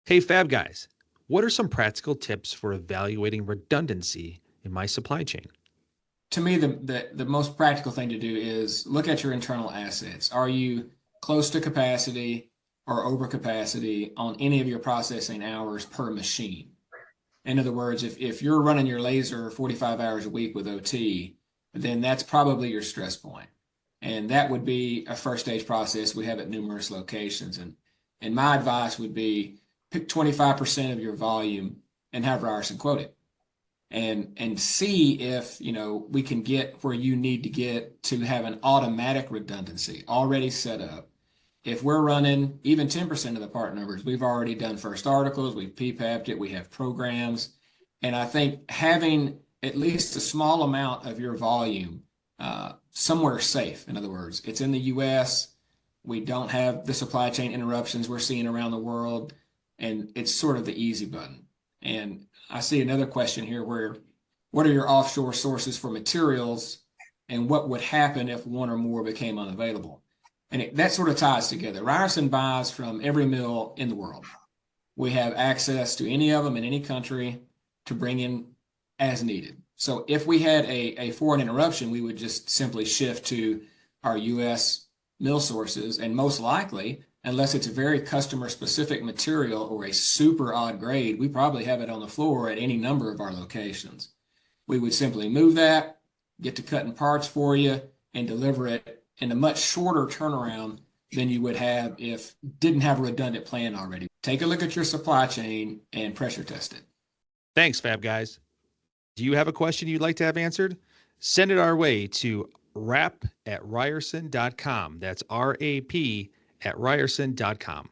Hey, Fab Guys, what are some practical tips for evaluating redundancy in my supply chain? To me, the most practical thing to do is look at your internal assets. Are you close to capacity or over capacity on any of your processing hours per machine? In other words, if you're running your laser 45 hours a week with OT, then that's probably your stress point. And that would be a first stage process we have at numerous locations. And my advice would be pick 25% of your volume and have Ryerson quote it and see if we can get where you need to get to have an automatic redundancy already set up. If we're running even 10% of the part numbers, we've already done first articles, we've PPAP'd it, we have programs. And I think having at least a small amount of your volume somewhere safe, in other words, it's in the US, we don't have the supply chain interruptions we're seeing around the world, and it's sort of the easy button. And I see another question here where what are your offshore sources for materials and what would happen if one or more became unavailable? And that sort of ties together. Ryerson buys from every mill in the world. We have access to any of them in any country to bring in as needed. So if we had a foreign interruption, we would just simply shift to our US mill sources, and most likely, unless it's a very customer specific material or a super odd grade, we probably have it on the floor at any number of our locations. We would simply move that, get to cutting parts for you, and deliver it in a much shorter turnaround than you would have if didn't have a redundant plan already. Take a look at your supply chain and pressure test it. Thanks, Fab Guys. Do you have a question you'd like to have answered? Send it our way to rap@ryerson.com. That's RAP at ryerson.com.